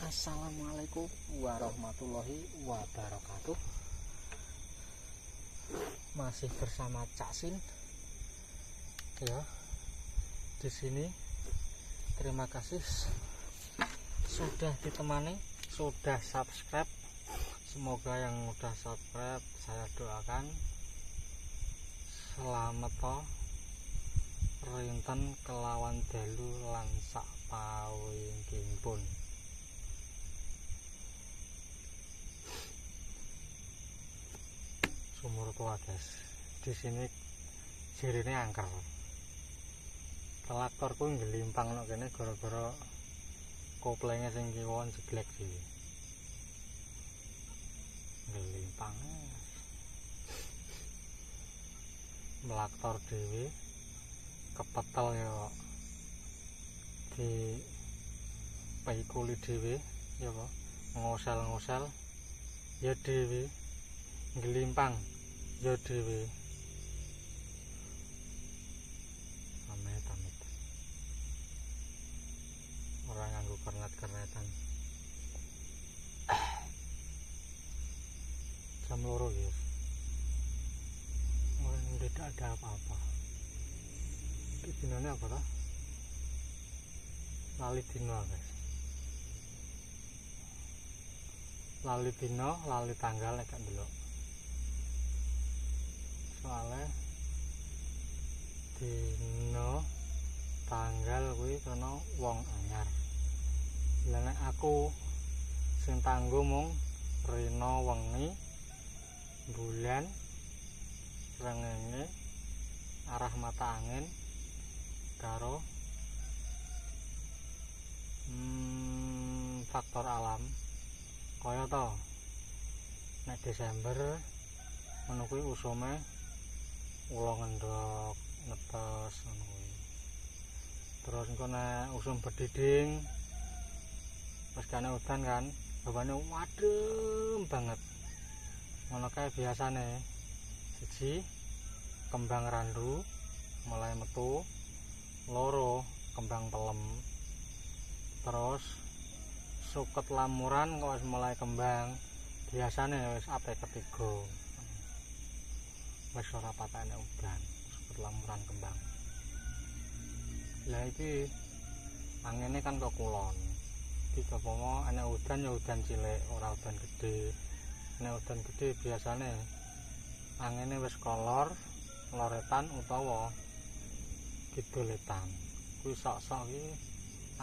Assalamualaikum warahmatullahi wabarakatuh. Masih bersama Cak Sin. Ya, di sini terima kasih sudah ditemani, sudah subscribe. Semoga yang udah subscribe saya doakan selamat toh rinten kelawan dalu lan sak pawingkingipun. Sumur tua guys, di sini jirine angker. Traktorku ngelimpang nok kene gara-gara koplenge sing kiwon jeglek iki. Ngelimpang. Melaktor dhewe kepetel ya di paikuli dhewe ya apa ngosel-ngosel ya dhewe ngelimpang ya dhewe amit-amit orang nganggo kernet-kernetan. Jam loro guys, tidak ada apa-apa. Dinanya apa toh? Lali dino guys, lali dino, lali tanggal gak delok. Soalnya dino tanggal kuwi kena wong anyar. Lah nek aku sing tanggo mung rina wengi, bulan, srengenge, arah mata angin karo faktor alam kaya to nek Desember ngono kuwi usume ula ngendhok netes ngono kuwi. Terus engko nek usum bediding wis kene udan kan bawane wadem banget. Ngono kae biasane siji kembang randu mulai metu, loro kembang pelem, terus suket lamuran kok wis mulai kembang biasane wis ape ketiga wis ora patene udan suket lamuran kembang. Lah iki angene kan kok kulon iki apa ana udan ya udan cilik ora udan gede. Nek udan gede biasane angene wis kolor loretan utawa kiduletan. Kuwi sok-sok iki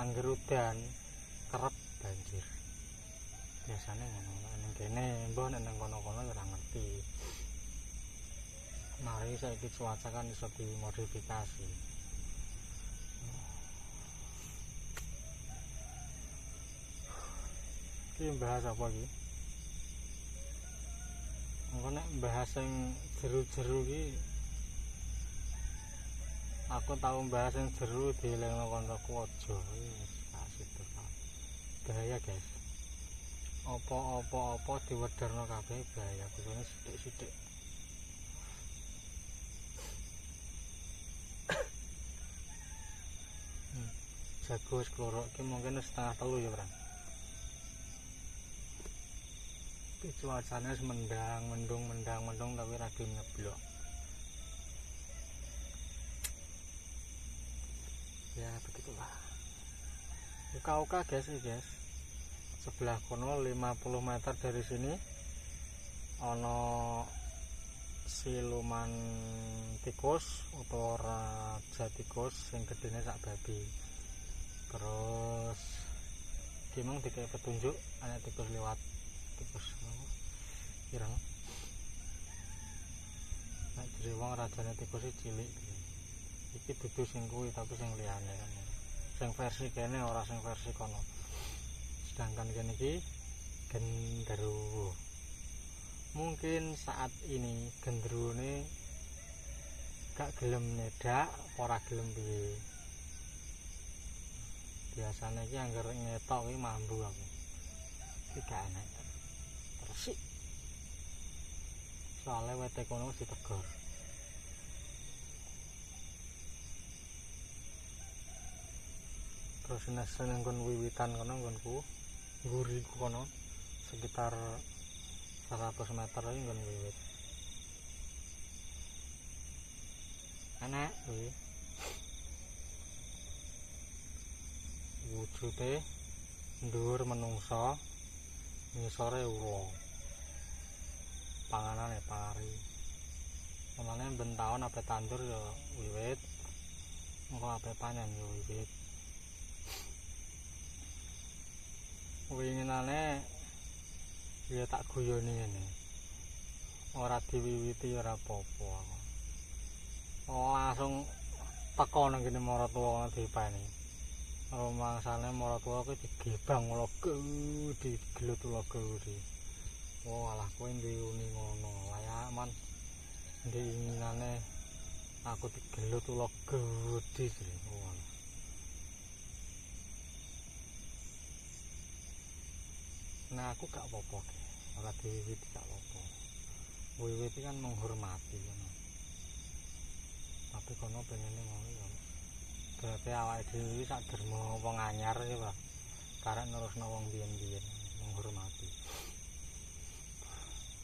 angger udan kerep banjir. Biasane ngono. Ning kene mbah nek nang kono-kono ora ngerti. Mari saiki cuaca kan iso dimodifikasi. Iki bahas apa iki? Engko nek bahas sing jeru-jeru iki aku tahu bahas yang jeru di lengno koncoku aja kasih tuh bahaya guys. Apa diwederno kabeh bahaya kudune sithik-sithik. Jago wis kloro iki mungkin setengah telu ya, Bang. Iki cuacane wis mendung tapi ra nyeblok. Ya begitulah. Uka-uka guys, sebelah kono 50 meter dari sini ono siluman tikus utawa raja tikus sing gedene sak babi. Terus gimang dikai petunjuk ana tikus lewat, tikus ireng. Nek jere wong rajane tikus cilik. Iki dudu sing kuwi tapi sing liyane kan. Sing versi kene ora sing versi kono. Sedangkan kene iki genderuwo. Mungkin saat ini genderuwone gak gelem nyedak, ora gelem piye. Biasane iki angger ngetok kuwi mambu aku. Iki gak enak. Resik. Soale wete kono wis ditegor. Terus nang nggon wiwitan kono nggonku Guriku kono sekitar 100 meter iki nggon wiwit. Enak kuwi. Wujude ndur menungsa, ngisore ula. Panganane pari. Pemane ben taun ape tandur ya wiwit. Engko ape panen ya wiwit. Winginane ya tak guyoni ngene. Ora diwiwiti ora apa-apa. Langsung teko nang kene maratuwa dipeni. Rumangsane maratuwa kuwi digebang ula digelut ula gede. Oh alah kowe ndiuni ngono. Layak man ndinginane aku digelut ula gede jare. Oh. Nah aku gak apa-apa, ora diwiwiti gak apa-apa. Wiwiti kan menghormati kan. Tapi kono pengen ngono ya. Berarti awake dhewe sak derma wong anyar iki, Pak. Karek nerusno wong biyen-biyen menghormati.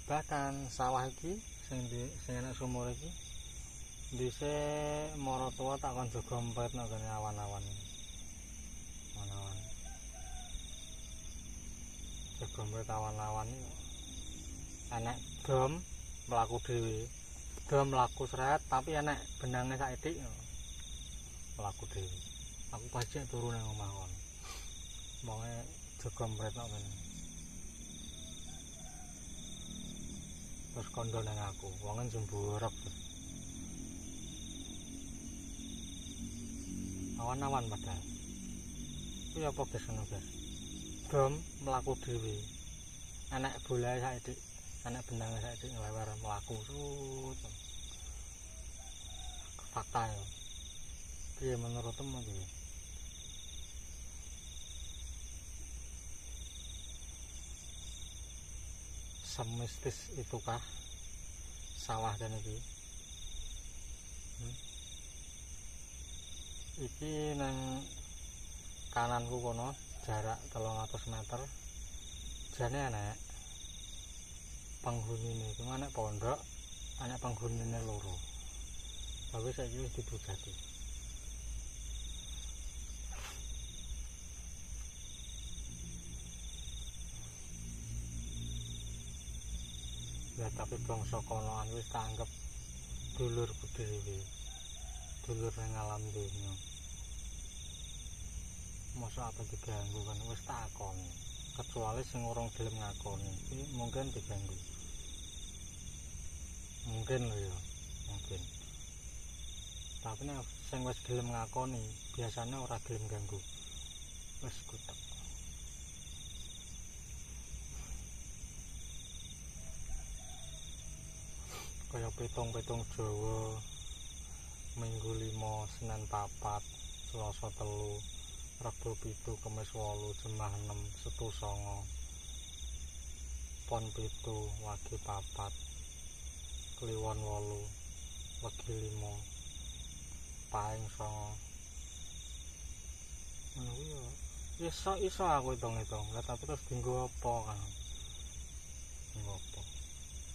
Bahkan sawah iki sing enak sumur iki dhisik maratuwa tak kon jaga empetno kene awan-awan. Jagombet awan-awan iki enek dom mlaku dhewe. Dom mlaku sret tapi enek benange saithik mlaku dhewe. Aku pajak turu nang omah kon. Wonge jagombet kok kene. Terus kondo nang aku, wonge jemburek. Awan-awan padahal. Kuwi apa guys ngono guys? Dom mlaku dhewe. Enek bolahe saithik, enek benange saithik nglewer mlaku sut. Fakta ya. Piye menurutmu iki? Semistis itukah sawah dan iki? Iki nang kananku kono jarak 300 meter jane enek penghunine iku enek pondok, enek penghunine loro. Tapi saiki wis dibujati. Ya tapi bangsa konoan wis tak anggap dulurku dhewe. Dulur nang alam donya. Masa apa diganggu kan wis tak akoni. Kecuali sing urung gelem ngakoni iki mungkin diganggu. Mungkin lho ya, mungkin. Tapi nek sing wis gelem ngakoni biasanya ora gelem ganggu. Wis kutek. Kaya pitung-pitung Jawa Minggu 5 Senin 4 Selasa 3 Rabu 7, Kamis 8, Jumat 6, Setu 9, Pon 7, Wage 4, Kliwon 8, Wage 5, Paing 9. Ngono kuwi ya. Iso aku hitung-hitung. Lah tapi terus dienggo apa kan? Dienggo apa?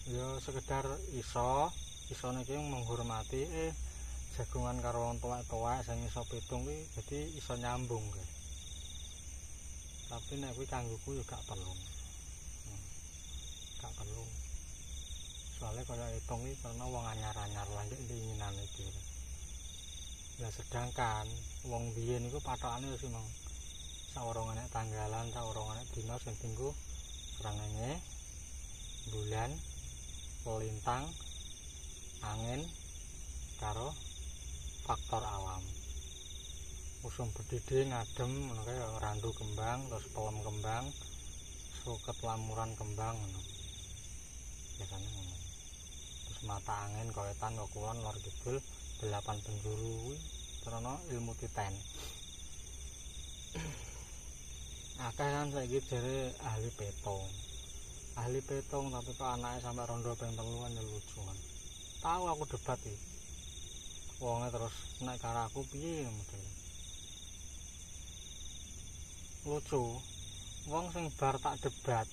Ya sekedar iso niki menghormati jagungan karo wong tuwek-tuwek sing iso pitung kuwi dadi iso nyambung guys. Tapi nek kuwi kanggoku ya gak perlu. Gak perlu. Soale kaya hitung iki karena wong anyar-anyar lanjut diinginane iki. Lah sedangkan wong biyen iku pathokane wis mong saurung enek tanggalan, saurung enek dina sing dienggo srengenge bulan, lintang, angin karo faktor alam. Usum bedhidhe ngadem ngono kaya randu kembang, terus pelem kembang, suket lamuran kembang ngono. Biasane ngono. Terus mata angin kawetan kok kulon lor kidul 8 penjuru kuwi karena ilmu titen. Akeh kan saiki jare ahli petung. Ahli petung tapi kok anake sampai rondo ping 3 kan lucu kan. Tahu aku debat iki. Wonge terus nek karo aku piye model. Lucu. wong sing bar tak debat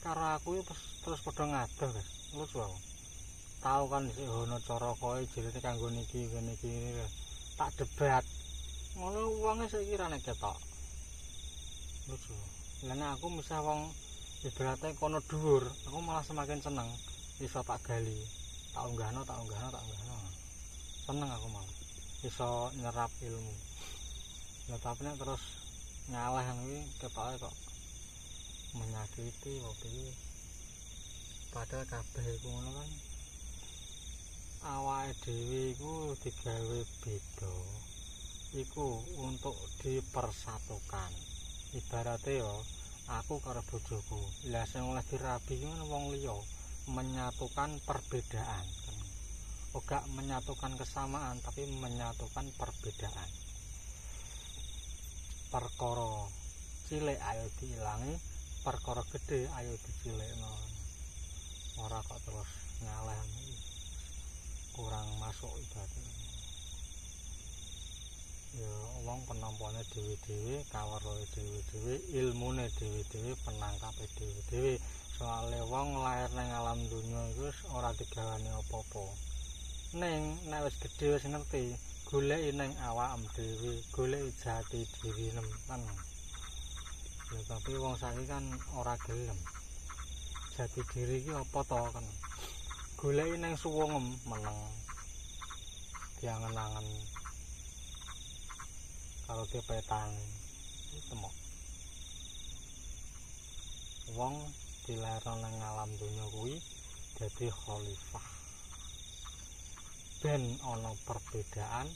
karo aku terus padha ngadoh guys. Lucu aku tau kan sik ono cara koe jenenge kanggo niki ngene iki tak debat ngono wonge saiki ra nek ketok lucu. Lah aku misah wong ibaratnya kono dhuwur aku malah semakin seneng iso tak gali tak unggahno seneng aku malah iso nyerap ilmu. Lah tapi nek terus nyalah kuwi ketoke kok menyakiti waktu iki padahal kabeh iku ngono kan awake dhewe iku digawe beda iku untuk dipersatukan. Ibaratnya ya aku karo bojoku lah sing oleh dirabi ngono wong liya menyatukan perbedaan kan. Ora menyatukan kesamaan tapi menyatukan perbedaan. Perkara cilik ayo diilangi, perkara gede ayo dicilekno. Ora kok terus nyalah kurang masuk ibadah. Ya wong penampane dhewe-dhewe, kaweruhe dhewe-dhewe, ilmune dhewe-dhewe, penangkape dhewe-dhewe. Soale wong lair nang alam donya iku ora digawani apa-apa. Ning nek wis gedhe wis ngerti, goleki ning awakmu dhewe, goleki jati diri kan. Ya tapi wong saiki kan ora gelem. Jati diri iki apa to kan? Goleki ning suwungem meneng. Diangen-angen kalau kepetan temok wong dilairno nang alam donya kuwi dadi khalifah ben ana perbedaan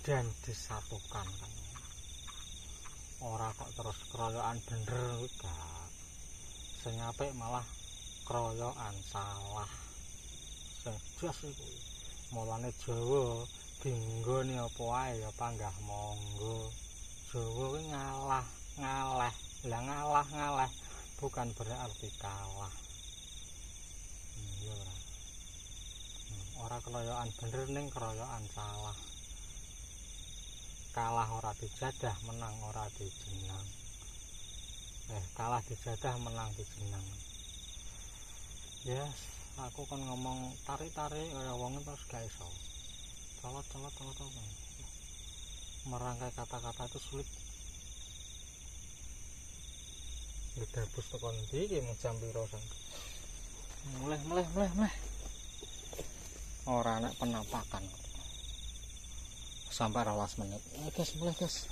dan disatukan kan. Ora kok terus keroyokan bener gak sing apik malah keroyokan salah sing jos iku. Mulane Jawa dinggoni apa wae ya panggah monggo. Jawa kuwi ngalah. Lah ngalah bukan berarti kalah. Iya ora. Ora keroyokan bener ning keroyokan salah. Kalah ora dijadah, menang ora dijenang. Kalah dijadah, menang dijenang. Yes, aku kan ngomong tarik-tarik kaya wong terus gak iso. Colot merangkai kata-kata itu sulit. Udah bus tekan ndi iki mung jam piro sang. Mulai. Ora nek penampakan. Sampai 12 menit. Guys, mulai guys.